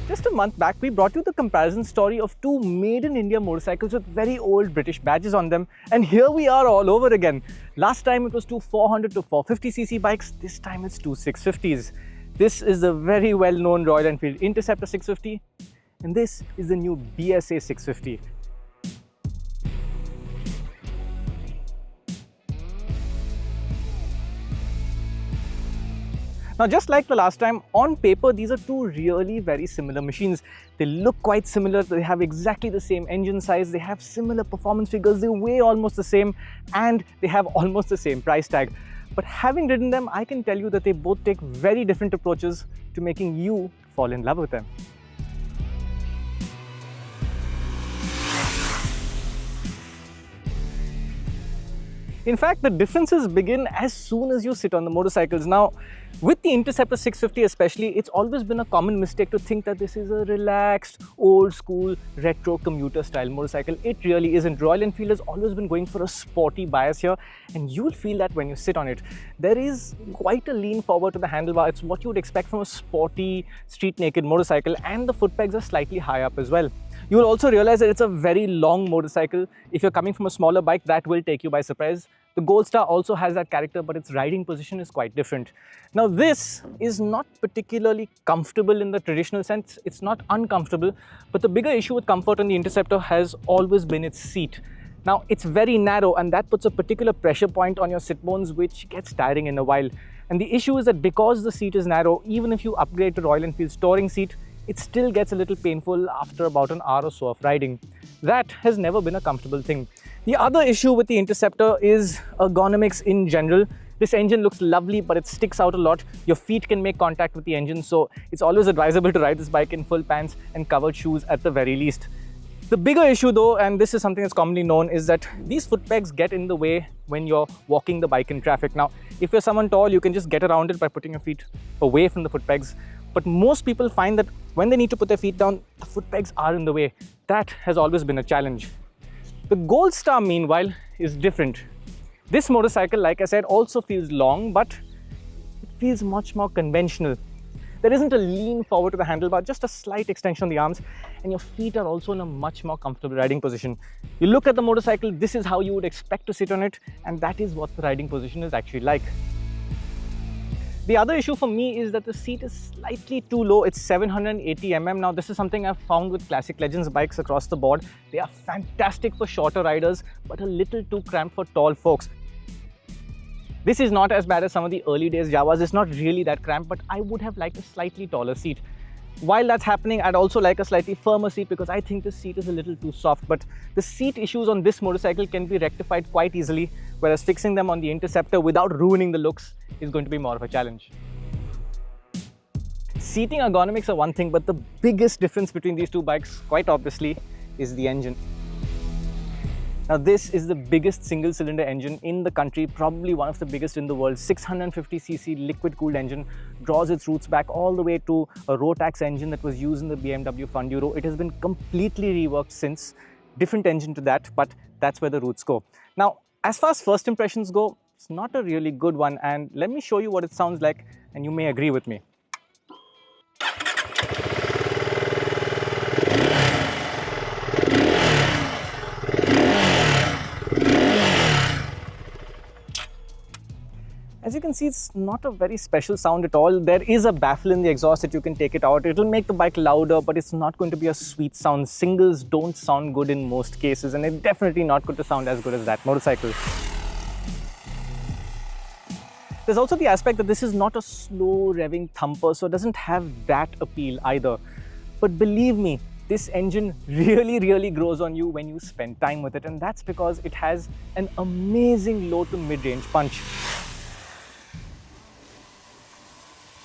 Just a month back, we brought you the comparison story of two made-in-India motorcycles with very old British badges on them. And here we are all over again. Last time it was two 400 to 450cc bikes. This time it's two 650s. This is the very well-known Royal Enfield Interceptor 650. And this is the new BSA 650. Now, just like the last time, on paper, these are two really very similar machines. They look quite similar, they have exactly the same engine size, they have similar performance figures, they weigh almost the same, and they have almost the same price tag. But having ridden them, I can tell you that they both take very different approaches to making you fall in love with them. In fact, the differences begin as soon as you sit on the motorcycles. Now, with the Interceptor 650 especially, it's always been a common mistake to think that this is a relaxed, old school, retro commuter style motorcycle. It really isn't. Royal Enfield has always been going for a sporty bias here, and you'll feel that when you sit on it. There is quite a lean forward to the handlebar. It's what you would expect from a sporty, street naked motorcycle, and the foot pegs are slightly high up as well. You will also realize that it's a very long motorcycle. If you're coming from a smaller bike, that will take you by surprise. The Goldstar also has that character, but its riding position is quite different. Now, this is not particularly comfortable in the traditional sense. It's not uncomfortable, but the bigger issue with comfort on the Interceptor has always been its seat. Now, it's very narrow, and that puts a particular pressure point on your sit bones, which gets tiring in a while. And the issue is that because the seat is narrow, even if you upgrade to Royal Enfield's touring seat, it still gets a little painful after about an hour or so of riding. That has never been a comfortable thing. The other issue with the Interceptor is ergonomics in general. This engine looks lovely, but it sticks out a lot. Your feet can make contact with the engine, so it's always advisable to ride this bike in full pants and covered shoes at the very least. The bigger issue though, and this is something that's commonly known, is that these foot pegs get in the way when you're walking the bike in traffic. Now, if you're someone tall, you can just get around it by putting your feet away from the foot pegs. But most people find that when they need to put their feet down, the foot pegs are in the way. That has always been a challenge. The Goldstar, meanwhile, is different. This motorcycle, like I said, also feels long, but it feels much more conventional. There isn't a lean forward to the handlebar, just a slight extension on the arms, and your feet are also in a much more comfortable riding position. You look at the motorcycle, this is how you would expect to sit on it, and that is what the riding position is actually like. The other issue for me is that the seat is slightly too low. It's 780mm. Now, this is something I've found with Classic Legends bikes across the board. They are fantastic for shorter riders, but a little too cramped for tall folks. This is not as bad as some of the early days Jawas. It's not really that cramped, but I would have liked a slightly taller seat. While that's happening, I'd also like a slightly firmer seat because I think the seat is a little too soft. But the seat issues on this motorcycle can be rectified quite easily, whereas fixing them on the Interceptor without ruining the looks is going to be more of a challenge. Seating ergonomics are one thing, but the biggest difference between these two bikes, quite obviously, is the engine. Now, this is the biggest single-cylinder engine in the country, probably one of the biggest in the world. 650cc liquid-cooled engine, draws its roots back all the way to a Rotax engine that was used in the BMW Funduro. It has been completely reworked since, different engine to that, but that's where the roots go. Now, as far as first impressions go, it's not a really good one, and let me show you what it sounds like, and you may agree with me. As you can see, it's not a very special sound at all. There is a baffle in the exhaust that you can take it out. It'll make the bike louder, but it's not going to be a sweet sound. Singles don't sound good in most cases, and it's definitely not going to sound as good as that motorcycle. There's also the aspect that this is not a slow revving thumper, so it doesn't have that appeal either. But believe me, this engine really grows on you when you spend time with it, and that's because it has an amazing low to mid-range punch.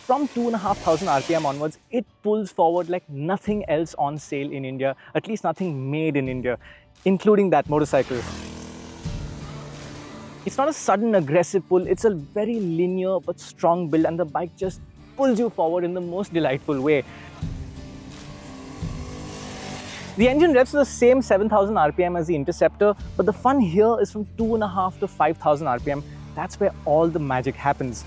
From 2,500 RPM onwards, it pulls forward like nothing else on sale in India, at least nothing made in India, including that motorcycle. It's not a sudden aggressive pull, it's a very linear but strong build, and the bike just pulls you forward in the most delightful way. The engine revs to the same 7,000 RPM as the Interceptor, but the fun here is from 2,500 to 5,000 RPM. That's where all the magic happens.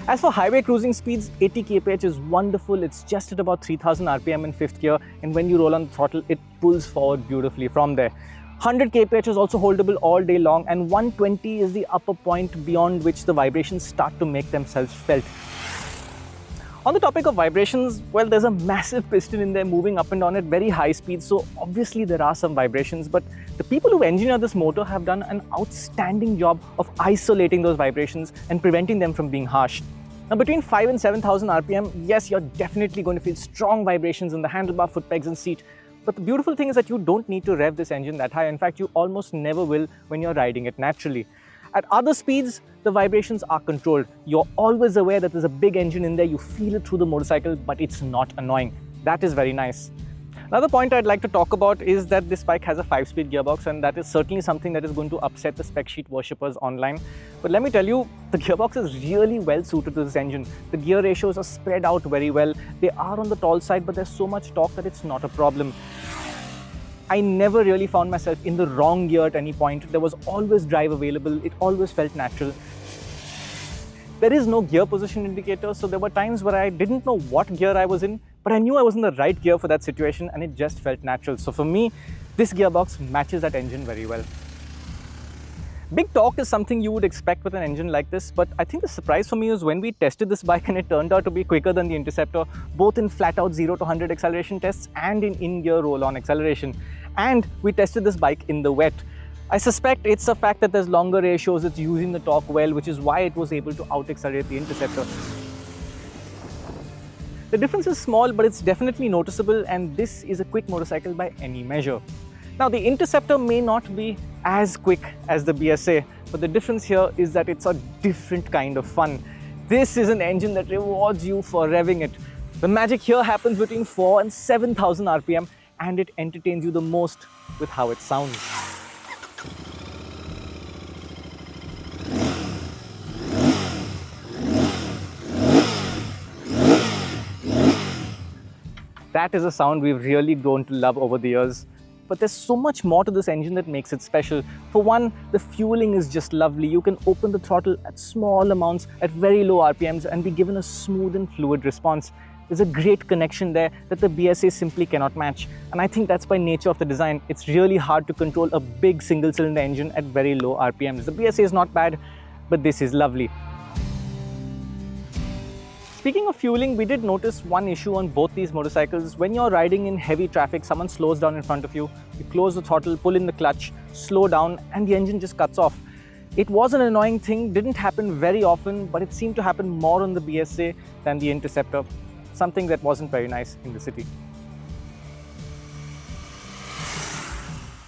As for highway cruising speeds, 80 kph is wonderful. It's just at about 3000 rpm in 5th gear, and when you roll on the throttle, it pulls forward beautifully from there. 100 kph is also holdable all day long, and 120 is the upper point beyond which the vibrations start to make themselves felt. On the topic of vibrations, well, there's a massive piston in there moving up and down at very high speeds, so obviously there are some vibrations, but the people who engineered this motor have done an outstanding job of isolating those vibrations and preventing them from being harsh. Now, between 5 and 7000 rpm, yes, you're definitely going to feel strong vibrations in the handlebar, foot pegs and seat, but the beautiful thing is that you don't need to rev this engine that high. In fact, you almost never will when you're riding it naturally. At other speeds, the vibrations are controlled. You're always aware that there's a big engine in there. You feel it through the motorcycle, but it's not annoying. That is very nice. Another point I'd like to talk about is that this bike has a 5-speed gearbox, and that is certainly something that is going to upset the spec sheet worshippers online. But let me tell you, the gearbox is really well suited to this engine. The gear ratios are spread out very well. They are on the tall side, but there's so much torque that it's not a problem. I never really found myself in the wrong gear at any point. There was always drive available. It always felt natural. There is no gear position indicator, so there were times where I didn't know what gear I was in, but I knew I was in the right gear for that situation, and it just felt natural. So for me, this gearbox matches that engine very well. Big torque is something you would expect with an engine like this, but I think the surprise for me was when we tested this bike and it turned out to be quicker than the Interceptor, both in flat-out 0 to 100 acceleration tests and in-gear roll-on acceleration. And we tested this bike in the wet. I suspect it's the fact that there's longer ratios, it's using the torque well, which is why it was able to out-accelerate the Interceptor. The difference is small, but it's definitely noticeable, and this is a quick motorcycle by any measure. Now, the Interceptor may not be as quick as the BSA, but the difference here is that it's a different kind of fun. This is an engine that rewards you for revving it. The magic here happens between 4 and 7000 rpm, and it entertains you the most with how it sounds. That is a sound we've really grown to love over the years. But there's so much more to this engine that makes it special. For one, the fueling is just lovely. You can open the throttle at small amounts at very low RPMs and be given a smooth and fluid response. There's a great connection there that the BSA simply cannot match. And I think that's by nature of the design. It's really hard to control a big single-cylinder engine at very low RPMs. The BSA is not bad, but this is lovely. Speaking of fueling, we did notice one issue on both these motorcycles. When you're riding in heavy traffic, someone slows down in front of you, you close the throttle, pull in the clutch, slow down, and the engine just cuts off. It was an annoying thing, didn't happen very often, but it seemed to happen more on the BSA than the Interceptor, something that wasn't very nice in the city.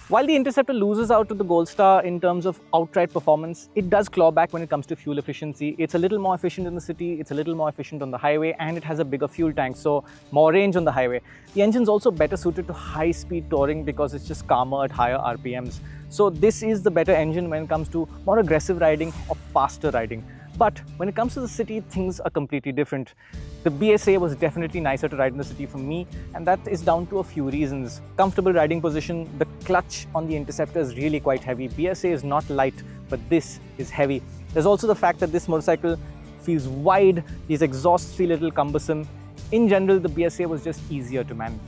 While the Interceptor loses out to the Goldstar in terms of outright performance, it does claw back when it comes to fuel efficiency. It's a little more efficient in the city, it's a little more efficient on the highway, and it has a bigger fuel tank, so more range on the highway. The engine's also better suited to high-speed touring because it's just calmer at higher RPMs. So this is the better engine when it comes to more aggressive riding or faster riding. But when it comes to the city, things are completely different. The BSA was definitely nicer to ride in the city for me, and that is down to a few reasons. Comfortable riding position, the clutch on the Interceptor is really quite heavy. BSA is not light, but this is heavy. There's also the fact that this motorcycle feels wide, these exhausts feel a little cumbersome. In general, the BSA was just easier to manage.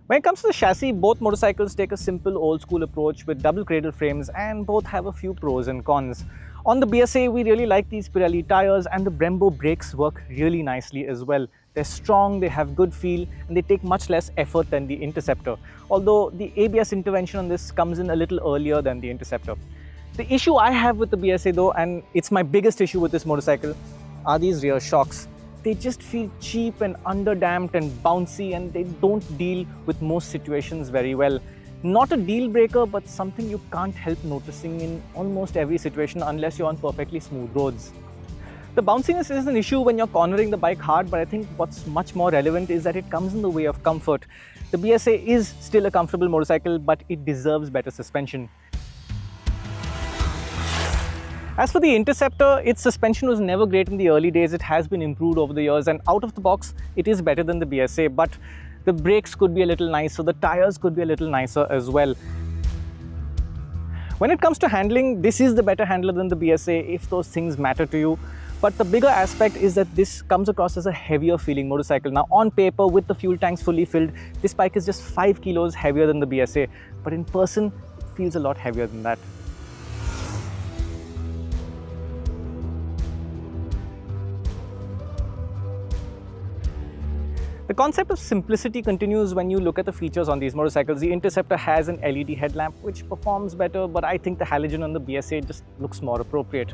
When it comes to the chassis, both motorcycles take a simple old-school approach with double cradle frames, and both have a few pros and cons. On the BSA, we really like these Pirelli tires, and the Brembo brakes work really nicely as well. They're strong, they have good feel, and they take much less effort than the Interceptor. Although the ABS intervention on this comes in a little earlier than the Interceptor. The issue I have with the BSA though, and it's my biggest issue with this motorcycle, are these rear shocks. They just feel cheap and underdamped and bouncy, and they don't deal with most situations very well. Not a deal breaker, but something you can't help noticing in almost every situation unless you're on perfectly smooth roads. The bounciness is an issue when you're cornering the bike hard, but I think what's much more relevant is that it comes in the way of comfort. The BSA is still a comfortable motorcycle, but it deserves better suspension. As for the Interceptor, its suspension was never great in the early days. It has been improved over the years, and out of the box, it is better than the BSA, but the brakes could be a little nicer, the tires could be a little nicer as well. When it comes to handling, this is the better handler than the BSA if those things matter to you. But the bigger aspect is that this comes across as a heavier feeling motorcycle. Now on paper, with the fuel tanks fully filled, this bike is just 5 kilos heavier than the BSA. But in person, it feels a lot heavier than that. The concept of simplicity continues when you look at the features on these motorcycles. The Interceptor has an LED headlamp which performs better, but I think the halogen on the BSA just looks more appropriate.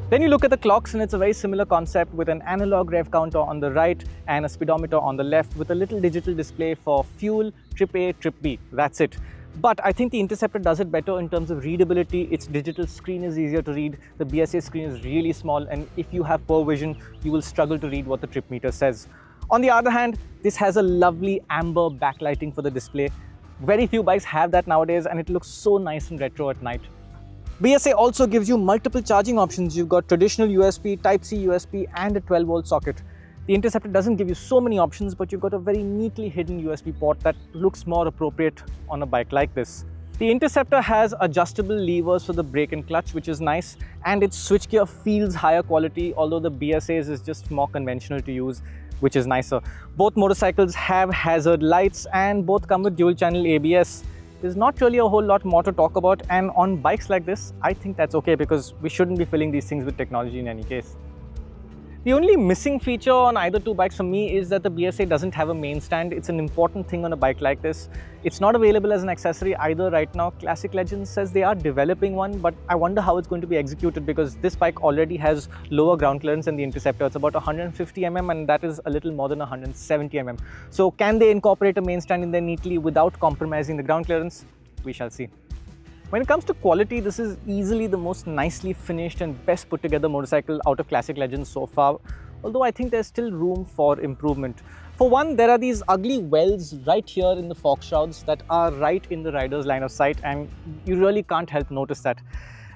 Then you look at the clocks and it's a very similar concept with an analog rev counter on the right and a speedometer on the left with a little digital display for fuel, trip A, trip B. That's it. But I think the Interceptor does it better in terms of readability. Its digital screen is easier to read. The BSA screen is really small, and if you have poor vision, you will struggle to read what the trip meter says. On the other hand, this has a lovely amber backlighting for the display. Very few bikes have that nowadays, and it looks so nice and retro at night. BSA also gives you multiple charging options. You've got traditional USB, Type-C USB and a 12-volt socket. The Interceptor doesn't give you so many options, but you've got a very neatly hidden USB port that looks more appropriate on a bike like this. The Interceptor has adjustable levers for the brake and clutch, which is nice, and its switchgear feels higher quality, although the BSA's is just more conventional to use, which is nicer. Both motorcycles have hazard lights and both come with dual channel ABS. There's not really a whole lot more to talk about, and on bikes like this, I think that's okay because we shouldn't be filling these things with technology in any case. The only missing feature on either two bikes for me is that the BSA doesn't have a main stand. It's an important thing on a bike like this. It's not available as an accessory either right now. Classic Legends says they are developing one, but I wonder how it's going to be executed because this bike already has lower ground clearance than the Interceptor. It's about 150 mm and that is a little more than 170 mm. So can they incorporate a main stand in there neatly without compromising the ground clearance? We shall see. When it comes to quality, this is easily the most nicely finished and best put together motorcycle out of Classic Legends so far, although I think there's still room for improvement. For one, there are these ugly wells right here in the fork shrouds that are right in the rider's line of sight, and you really can't help notice that.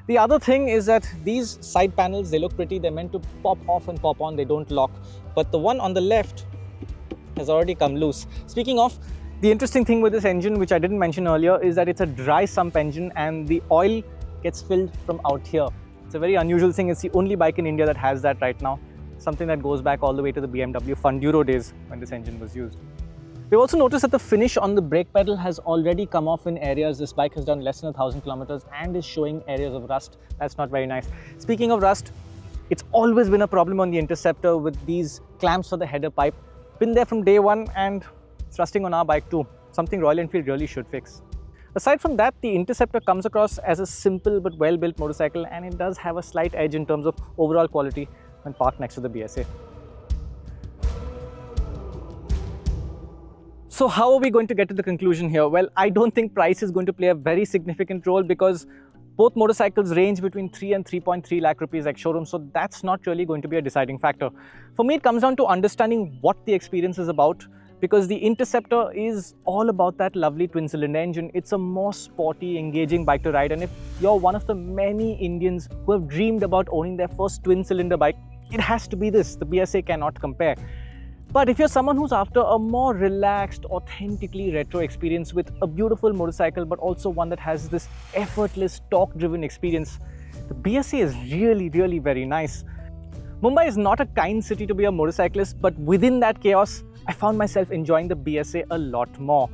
The other thing is that these side panels, they look pretty, they're meant to pop off and pop on, they don't lock, but the one on the left has already come loose. Speaking of, the interesting thing with this engine, which I didn't mention earlier, is that it's a dry sump engine and the oil gets filled from out here. It's a very unusual thing. It's the only bike in India that has that right now. Something that goes back all the way to the BMW Funduro days when this engine was used. We've also noticed that the finish on the brake pedal has already come off in areas. This bike has done less than 1,000 kilometers and is showing areas of rust. That's not very nice. Speaking of rust, it's always been a problem on the Interceptor with these clamps for the header pipe. Been there from day one and it's rusting on our bike too, something Royal Enfield really should fix. Aside from that, the Interceptor comes across as a simple but well-built motorcycle, and it does have a slight edge in terms of overall quality when parked next to the BSA. So how are we going to get to the conclusion here? Well, I don't think price is going to play a very significant role because both motorcycles range between 3 and 3.3 lakh rupees ex-showroom, so that's not really going to be a deciding factor. For me, it comes down to understanding what the experience is about, because the Interceptor is all about that lovely twin-cylinder engine. It's a more sporty, engaging bike to ride, and if you're one of the many Indians who have dreamed about owning their first twin-cylinder bike, it has to be this. The BSA cannot compare. But if you're someone who's after a more relaxed, authentically retro experience with a beautiful motorcycle, but also one that has this effortless, torque-driven experience, the BSA is really, really very nice. Mumbai is not a kind city to be a motorcyclist, but within that chaos, I found myself enjoying the BSA a lot more.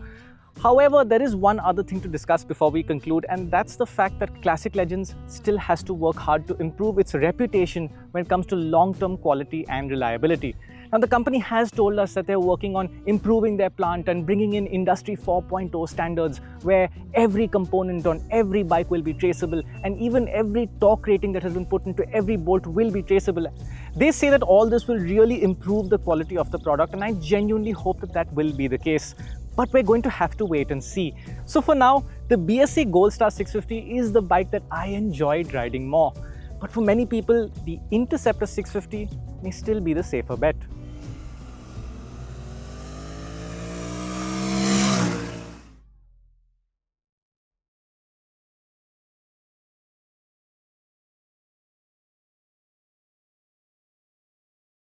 However, there is one other thing to discuss before we conclude, and that's the fact that Classic Legends still has to work hard to improve its reputation when it comes to long-term quality and reliability. Now, the company has told us that they're working on improving their plant and bringing in Industry 4.0 standards where every component on every bike will be traceable and even every torque rating that has been put into every bolt will be traceable. They say that all this will really improve the quality of the product, and I genuinely hope that that will be the case. But we're going to have to wait and see. So for now, the BSA Gold Star 650 is the bike that I enjoyed riding more. But for many people, the Interceptor 650 may still be the safer bet.